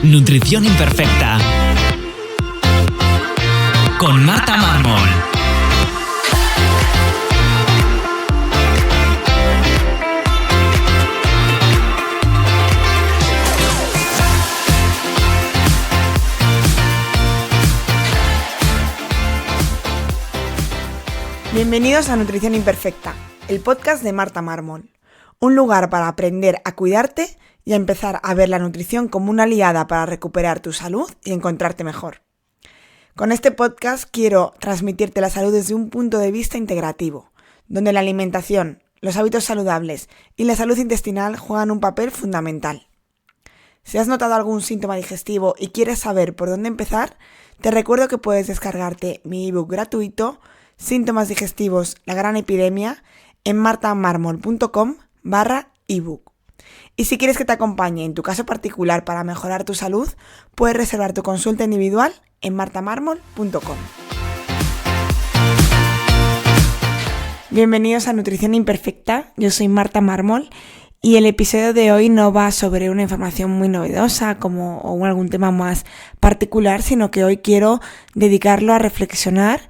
Nutrición Imperfecta con Marta Mármol. Bienvenidos a Nutrición Imperfecta, el podcast de Marta Mármol. Un lugar para aprender a cuidarte y a empezar a ver la nutrición como una aliada para recuperar tu salud y encontrarte mejor. Con este podcast quiero transmitirte la salud desde un punto de vista integrativo, donde la alimentación, los hábitos saludables y la salud intestinal juegan un papel fundamental. Si has notado algún síntoma digestivo y quieres saber por dónde empezar, te recuerdo que puedes descargarte mi ebook gratuito Síntomas digestivos, la gran epidemia, en martamarmol.com/ebook. Y si quieres que te acompañe en tu caso particular para mejorar tu salud, puedes reservar tu consulta individual en martamarmol.com. Bienvenidos a Nutrición Imperfecta, yo soy Marta Mármol y el episodio de hoy no va sobre una información muy novedosa o algún tema más particular, sino que hoy quiero dedicarlo a reflexionar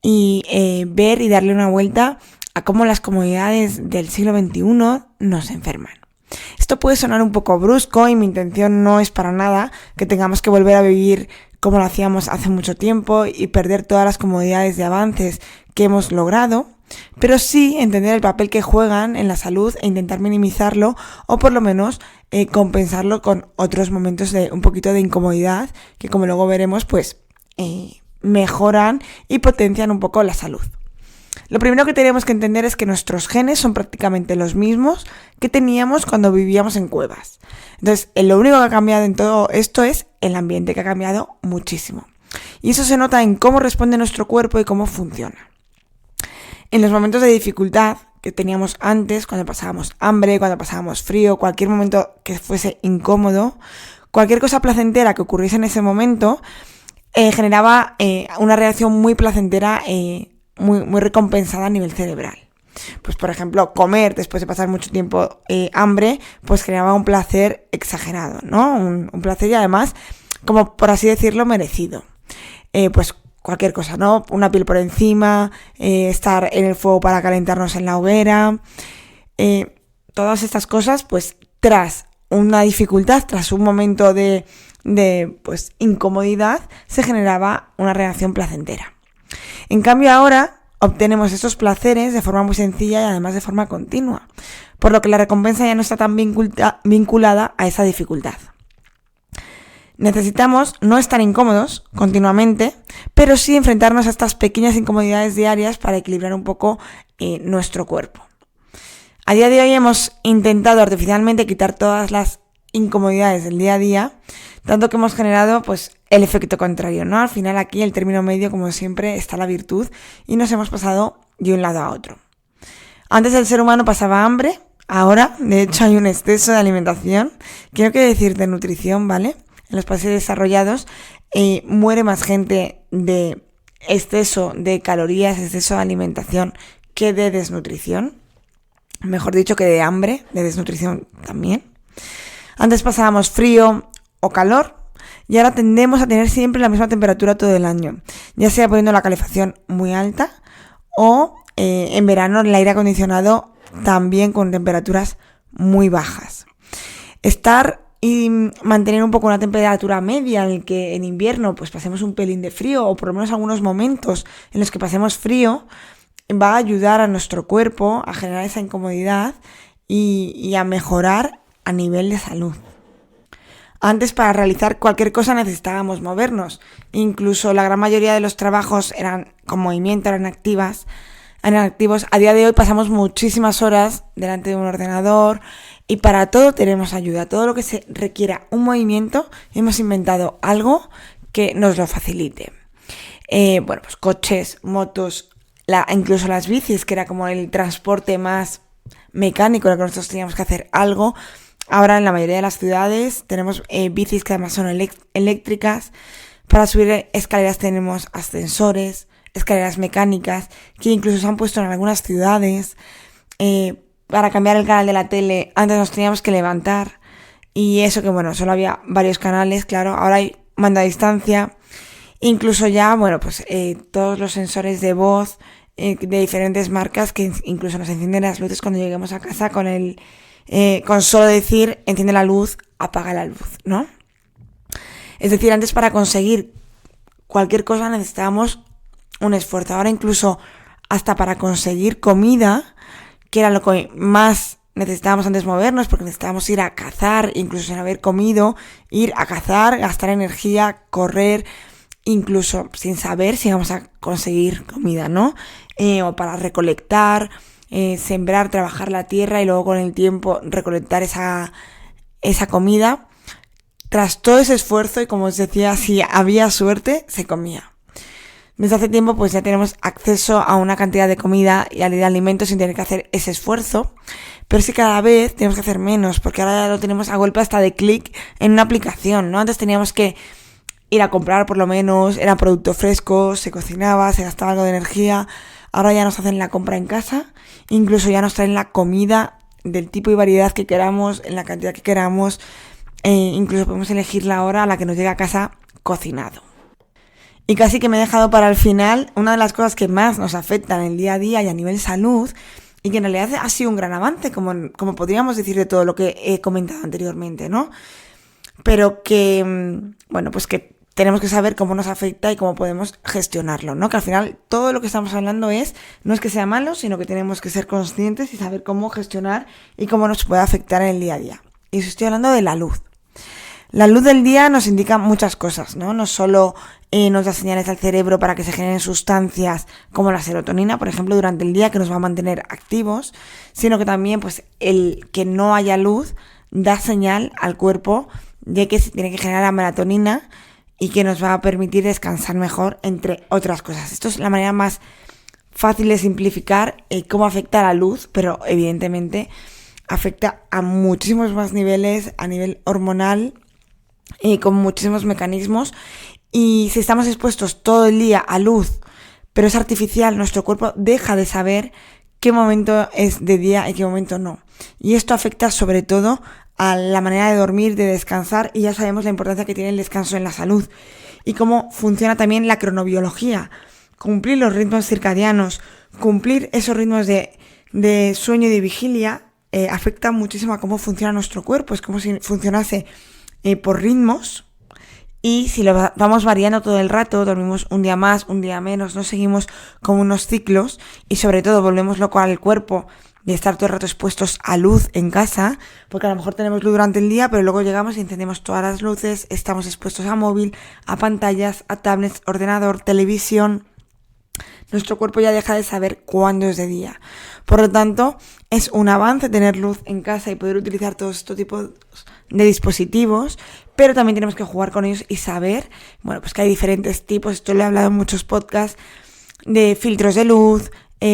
y ver y darle una vuelta a cómo las comodidades del siglo XXI nos enferman. Esto puede sonar un poco brusco y mi intención no es para nada que tengamos que volver a vivir como lo hacíamos hace mucho tiempo y perder todas las comodidades de avances que hemos logrado, pero sí entender el papel que juegan en la salud e intentar minimizarlo o por lo menos compensarlo con otros momentos de un poquito de incomodidad que, como luego veremos, mejoran y potencian un poco la salud. Lo primero que tenemos que entender es que nuestros genes son prácticamente los mismos que teníamos cuando vivíamos en cuevas. Entonces, lo único que ha cambiado en todo esto es el ambiente, que ha cambiado muchísimo. Y eso se nota en cómo responde nuestro cuerpo y cómo funciona. En los momentos de dificultad que teníamos antes, cuando pasábamos hambre, cuando pasábamos frío, cualquier momento que fuese incómodo, cualquier cosa placentera que ocurriese en ese momento, generaba una reacción muy placentera, muy recompensada a nivel cerebral. Pues por ejemplo, comer después de pasar mucho tiempo hambre, pues generaba un placer exagerado, ¿no? Un placer y además, como por así decirlo, merecido. Pues cualquier cosa, ¿no? Una piel por encima, estar en el fuego para calentarnos en la hoguera, todas estas cosas, pues tras una dificultad, tras un momento de incomodidad, se generaba una reacción placentera. En cambio ahora obtenemos estos placeres de forma muy sencilla y además de forma continua, por lo que la recompensa ya no está tan vinculada a esa dificultad. Necesitamos no estar incómodos continuamente, pero sí enfrentarnos a estas pequeñas incomodidades diarias para equilibrar un poco nuestro cuerpo. A día de hoy hemos intentado artificialmente quitar todas las incomodidades del día a día, tanto que hemos generado el efecto contrario, ¿no? Al final aquí el término medio, como siempre, está la virtud y nos hemos pasado de un lado a otro. Antes el ser humano pasaba hambre, ahora de hecho hay un exceso de alimentación, que no quiere decir de nutrición, ¿vale? En los países desarrollados muere más gente de exceso de calorías, exceso de alimentación que de desnutrición. Mejor dicho, que de hambre, de desnutrición también. Antes pasábamos frío o calor y ahora tendemos a tener siempre la misma temperatura todo el año, ya sea poniendo la calefacción muy alta o en verano el aire acondicionado también con temperaturas muy bajas. Estar y mantener un poco una temperatura media en el que en invierno pasemos un pelín de frío o por lo menos algunos momentos en los que pasemos frío va a ayudar a nuestro cuerpo a generar esa incomodidad y a mejorar a nivel de salud. Antes, para realizar cualquier cosa necesitábamos movernos. Incluso la gran mayoría de los trabajos eran con movimiento, eran activos. A día de hoy pasamos muchísimas horas delante de un ordenador y para todo tenemos ayuda. Todo lo que se requiera un movimiento, hemos inventado algo que nos lo facilite. Coches, motos, incluso las bicis, que era como el transporte más mecánico en el que nosotros teníamos que hacer algo. Ahora en la mayoría de las ciudades tenemos bicis que además son eléctricas. Para subir escaleras tenemos ascensores, escaleras mecánicas, que incluso se han puesto en algunas ciudades. Para cambiar el canal de la tele antes nos teníamos que levantar Y eso que bueno, solo había varios canales, claro, ahora hay mando a distancia, incluso ya, bueno, pues todos los sensores de voz de diferentes marcas que incluso nos encienden las luces cuando lleguemos a casa con solo decir enciende la luz, apaga la luz, ¿no? Es decir, antes para conseguir cualquier cosa necesitábamos un esfuerzo. Ahora incluso hasta para conseguir comida, que era lo que más necesitábamos antes movernos, porque necesitábamos ir a cazar, incluso sin haber comido, ir a cazar, gastar energía, correr, incluso sin saber si vamos a conseguir comida, ¿no? O para recolectar, sembrar, trabajar la tierra y luego con el tiempo recolectar esa comida. Tras todo ese esfuerzo, y como os decía, si había suerte, se comía. Desde hace tiempo pues ya tenemos acceso a una cantidad de comida y de alimentos sin tener que hacer ese esfuerzo, pero sí cada vez tenemos que hacer menos, porque ahora ya lo tenemos a golpe hasta de clic en una aplicación, ¿no? Antes teníamos que ir a comprar, por lo menos, era producto fresco, se cocinaba, se gastaba algo de energía. Ahora ya nos hacen la compra en casa, incluso ya nos traen la comida del tipo y variedad que queramos, en la cantidad que queramos, incluso podemos elegir la hora a la que nos llega a casa cocinado. Y casi que me he dejado para el final una de las cosas que más nos afectan en el día a día y a nivel salud, y que en realidad ha sido un gran avance, como podríamos decir de todo lo que he comentado anteriormente, ¿no? Pero que, bueno, pues que tenemos que saber cómo nos afecta y cómo podemos gestionarlo, ¿no? Que al final todo lo que estamos hablando no es que sea malo, sino que tenemos que ser conscientes y saber cómo gestionar y cómo nos puede afectar en el día a día. Y os estoy hablando de la luz. La luz del día nos indica muchas cosas, ¿no? No solo nos da señales al cerebro para que se generen sustancias como la serotonina, por ejemplo, durante el día, que nos va a mantener activos, sino que también pues el que no haya luz da señal al cuerpo de que se tiene que generar la melatonina y que nos va a permitir descansar mejor, entre otras cosas. Esto es la manera más fácil de simplificar cómo afecta la luz, pero evidentemente afecta a muchísimos más niveles, a nivel hormonal, con muchísimos mecanismos. Y si estamos expuestos todo el día a luz, pero es artificial, nuestro cuerpo deja de saber qué momento es de día y qué momento no. Y esto afecta sobre todo a la manera de dormir, de descansar, y ya sabemos la importancia que tiene el descanso en la salud y cómo funciona también la cronobiología. Cumplir los ritmos circadianos, cumplir esos ritmos de sueño y de vigilia afecta muchísimo a cómo funciona nuestro cuerpo. Es como si funcionase por ritmos, y si lo vamos variando todo el rato, dormimos un día más, un día menos, no seguimos como unos ciclos, y sobre todo volvemos loco al cuerpo de estar todo el rato expuestos a luz en casa, porque a lo mejor tenemos luz durante el día, pero luego llegamos y encendemos todas las luces, estamos expuestos a móvil, a pantallas, a tablets, ordenador, televisión. Nuestro cuerpo ya deja de saber cuándo es de día. Por lo tanto, es un avance tener luz en casa y poder utilizar todos estos tipos de dispositivos, pero también tenemos que jugar con ellos y saber, bueno, pues que hay diferentes tipos. Esto lo he hablado en muchos podcasts, de filtros de luz,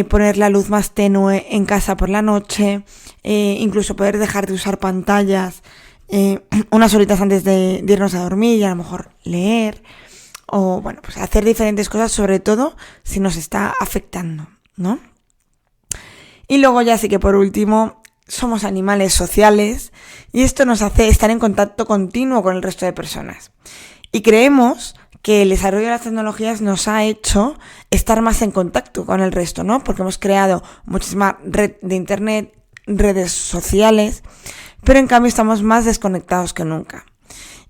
poner la luz más tenue en casa por la noche, incluso poder dejar de usar pantallas unas horitas antes de irnos a dormir y a lo mejor leer, o bueno, pues hacer diferentes cosas, sobre todo si nos está afectando, ¿no? Y luego ya sí que por último, somos animales sociales y esto nos hace estar en contacto continuo con el resto de personas. Y creemos que el desarrollo de las tecnologías nos ha hecho estar más en contacto con el resto, ¿no? Porque hemos creado muchísima red de internet, redes sociales, pero en cambio estamos más desconectados que nunca.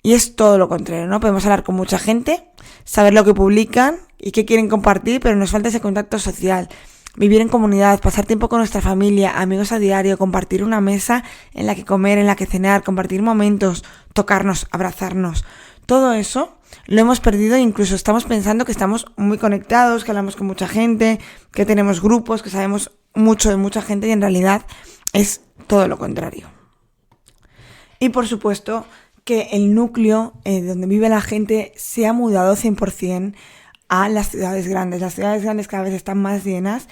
Y es todo lo contrario, ¿no? Podemos hablar con mucha gente, saber lo que publican y qué quieren compartir, pero nos falta ese contacto social. Vivir en comunidad, pasar tiempo con nuestra familia, amigos a diario, compartir una mesa en la que comer, en la que cenar, compartir momentos, tocarnos, abrazarnos. Todo eso lo hemos perdido e incluso estamos pensando que estamos muy conectados, que hablamos con mucha gente, que tenemos grupos, que sabemos mucho de mucha gente, y en realidad es todo lo contrario. Y por supuesto que el núcleo donde vive la gente se ha mudado 100% a las ciudades grandes. Las ciudades grandes cada vez están más llenas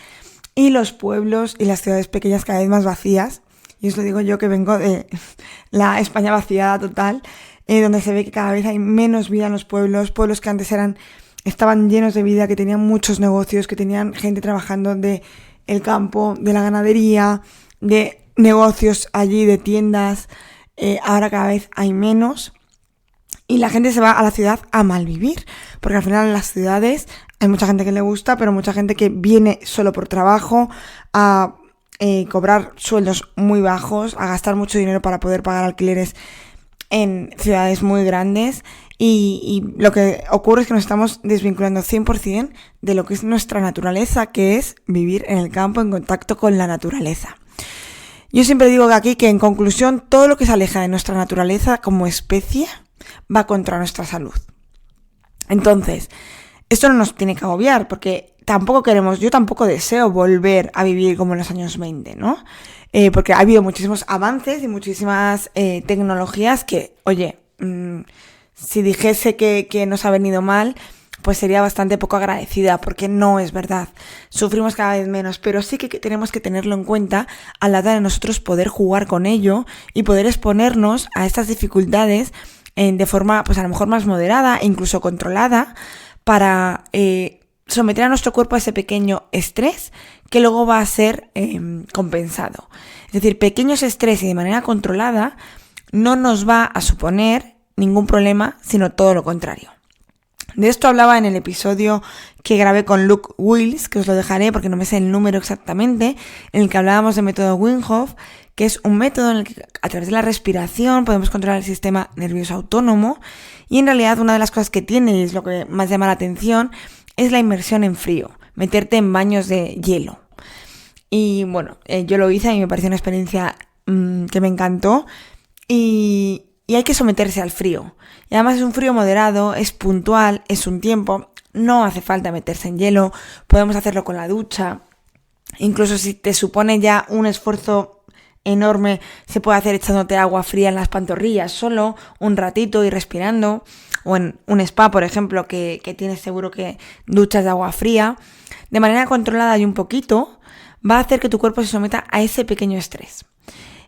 y los pueblos y las ciudades pequeñas cada vez más vacías. Y os lo digo yo, que vengo de la España vaciada total, donde se ve que cada vez hay menos vida en los pueblos que antes estaban llenos de vida, que tenían muchos negocios, que tenían gente trabajando de el campo, de la ganadería, de negocios allí, de tiendas, ahora cada vez hay menos. Y la gente se va a la ciudad a malvivir, porque al final en las ciudades hay mucha gente que le gusta, pero mucha gente que viene solo por trabajo a cobrar sueldos muy bajos, a gastar mucho dinero para poder pagar alquileres en ciudades muy grandes. Y lo que ocurre es que nos estamos desvinculando 100% de lo que es nuestra naturaleza, que es vivir en el campo en contacto con la naturaleza. Yo siempre digo aquí que en conclusión todo lo que se aleja de nuestra naturaleza como especie va contra nuestra salud. Entonces, esto no nos tiene que agobiar, porque yo tampoco deseo volver a vivir como en los años 20, ¿no? Porque ha habido muchísimos avances y muchísimas tecnologías que, oye, si dijese que nos ha venido mal, pues sería bastante poco agradecida, porque no es verdad. Sufrimos cada vez menos, pero sí que tenemos que tenerlo en cuenta a la hora de nosotros poder jugar con ello y poder exponernos a estas dificultades de forma, pues a lo mejor más moderada e incluso controlada, para someter a nuestro cuerpo a ese pequeño estrés que luego va a ser compensado. Es decir, pequeños estrés y de manera controlada no nos va a suponer ningún problema, sino todo lo contrario. De esto hablaba en el episodio que grabé con Luke Wills, que os lo dejaré porque no me sé el número exactamente, en el que hablábamos del método Wim Hof, que es un método en el que a través de la respiración podemos controlar el sistema nervioso autónomo, y en realidad una de las cosas que tiene, y es lo que más llama la atención, es la inmersión en frío, meterte en baños de hielo. Y bueno, yo lo hice y me pareció una experiencia que me encantó, y hay que someterse al frío. Y además es un frío moderado, es puntual, es un tiempo, no hace falta meterse en hielo, podemos hacerlo con la ducha. Incluso si te supone ya un esfuerzo enorme, se puede hacer echándote agua fría en las pantorrillas, solo un ratito y respirando. O en un spa, por ejemplo, que tienes seguro que duchas de agua fría. De manera controlada y un poquito, va a hacer que tu cuerpo se someta a ese pequeño estrés.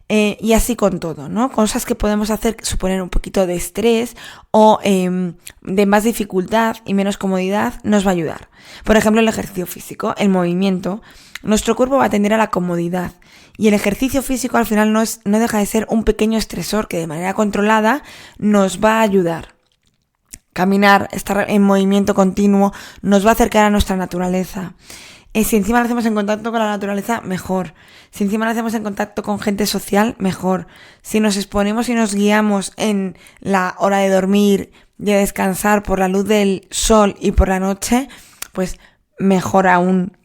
Y así con todo, ¿no? Cosas que podemos hacer que suponer un poquito de estrés o de más dificultad y menos comodidad nos va a ayudar. Por ejemplo, el ejercicio físico, el movimiento. Nuestro cuerpo va a tender a la comodidad y el ejercicio físico al final no deja de ser un pequeño estresor que de manera controlada nos va a ayudar. Caminar, estar en movimiento continuo nos va a acercar a nuestra naturaleza. Si encima lo hacemos en contacto con la naturaleza, mejor. Si encima lo hacemos en contacto con gente social, mejor. Si nos exponemos y nos guiamos en la hora de dormir, de descansar por la luz del sol y por la noche, pues mejor aún.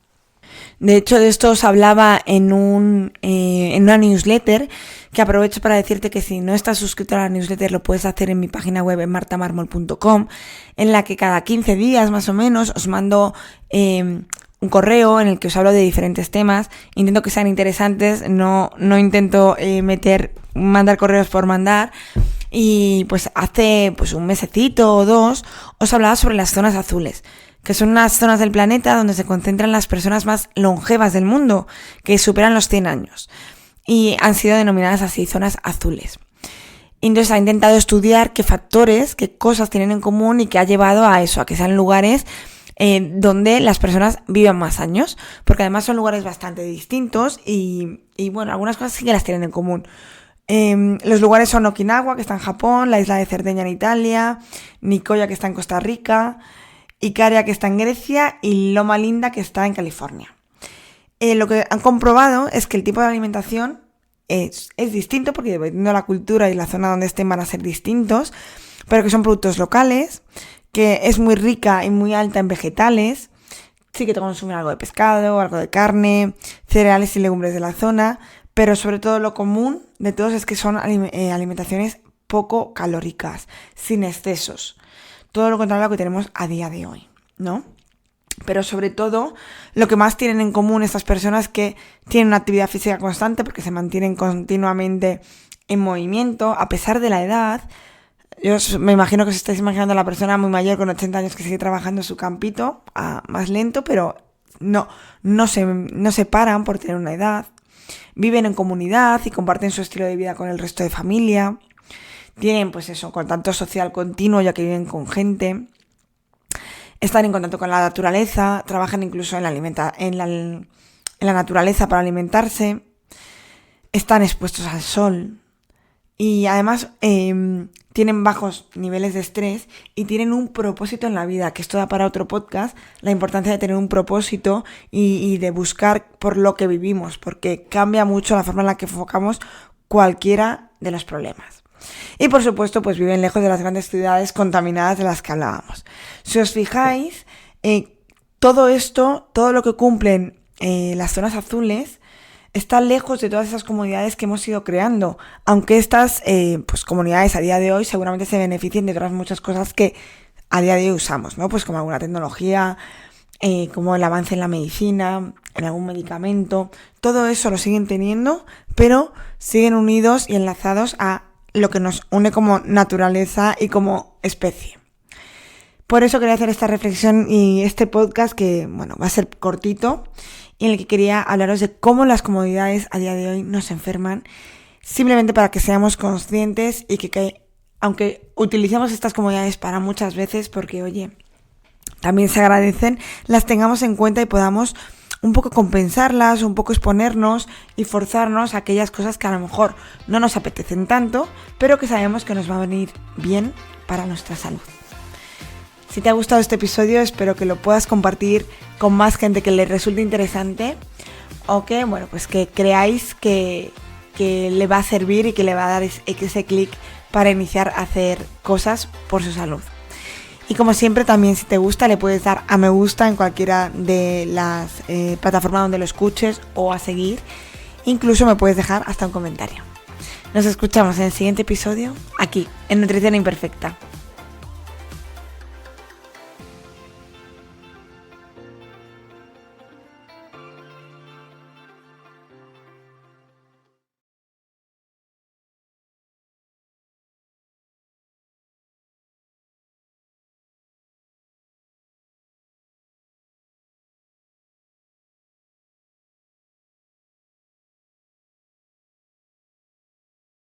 De hecho, de esto os hablaba en una newsletter, que aprovecho para decirte que si no estás suscrito a la newsletter lo puedes hacer en mi página web en martamarmol.com, en la que cada 15 días más o menos os mando un correo en el que os hablo de diferentes temas. Intento que sean interesantes, no intento mandar correos por mandar. Y pues hace un mesecito o dos os hablaba sobre las zonas azules, que son unas zonas del planeta donde se concentran las personas más longevas del mundo, que superan los 100 años. Y han sido denominadas así, zonas azules. Y entonces ha intentado estudiar qué factores, qué cosas tienen en común y qué ha llevado a eso, a que sean lugares donde las personas viven más años, porque además son lugares bastante distintos y bueno, algunas cosas sí que las tienen en común. Los lugares son Okinawa, que está en Japón, la isla de Cerdeña en Italia, Nicoya, que está en Costa Rica, Icaria, que está en Grecia, y Loma Linda, que está en California. Lo que han comprobado es que el tipo de alimentación es distinto, porque dependiendo de la cultura y la zona donde estén van a ser distintos, pero que son productos locales, que es muy rica y muy alta en vegetales. Sí que te consumen algo de pescado, algo de carne, cereales y legumbres de la zona, pero sobre todo lo común de todos es que son alimentaciones poco calóricas, sin excesos. Todo lo contrario a lo que tenemos a día de hoy, ¿no? Pero sobre todo, lo que más tienen en común estas personas es que tienen una actividad física constante, porque se mantienen continuamente en movimiento, a pesar de la edad. Yo me imagino que os estáis imaginando a la persona muy mayor con 80 años que sigue trabajando en su campito, más lento, pero no se paran por tener una edad. Viven en comunidad y comparten su estilo de vida con el resto de familia. Tienen pues eso, contacto social continuo, ya que viven con gente. Están en contacto con la naturaleza, trabajan incluso en la naturaleza para alimentarse. Están expuestos al sol. y además tienen bajos niveles de estrés y tienen un propósito en la vida, que esto da para otro podcast, la importancia de tener un propósito y de buscar por lo que vivimos, porque cambia mucho la forma en la que enfocamos cualquiera de los problemas. Y por supuesto, pues viven lejos de las grandes ciudades contaminadas de las que hablábamos. Si os fijáis, todo esto, todo lo que cumplen las zonas azules, está lejos de todas esas comunidades que hemos ido creando, aunque estas pues comunidades a día de hoy seguramente se beneficien de otras muchas cosas que a día de hoy usamos, ¿no? Pues como alguna tecnología, como el avance en la medicina, en algún medicamento, todo eso lo siguen teniendo, pero siguen unidos y enlazados a lo que nos une como naturaleza y como especie. Por eso quería hacer esta reflexión y este podcast que, bueno, va a ser cortito, y en el que quería hablaros de cómo las comodidades a día de hoy nos enferman, simplemente para que seamos conscientes y que aunque utilicemos estas comodidades para muchas veces, porque oye, también se agradecen, las tengamos en cuenta y podamos un poco compensarlas, un poco exponernos y forzarnos a aquellas cosas que a lo mejor no nos apetecen tanto, pero que sabemos que nos va a venir bien para nuestra salud. Si te ha gustado este episodio, espero que lo puedas compartir con más gente que le resulte interesante o que, bueno, pues que creáis que le va a servir y que le va a dar ese clic para iniciar a hacer cosas por su salud. Y como siempre, también si te gusta, le puedes dar a me gusta en cualquiera de las plataformas donde lo escuches o a seguir. Incluso me puedes dejar hasta un comentario. Nos escuchamos en el siguiente episodio, aquí, en Nutrición Imperfecta.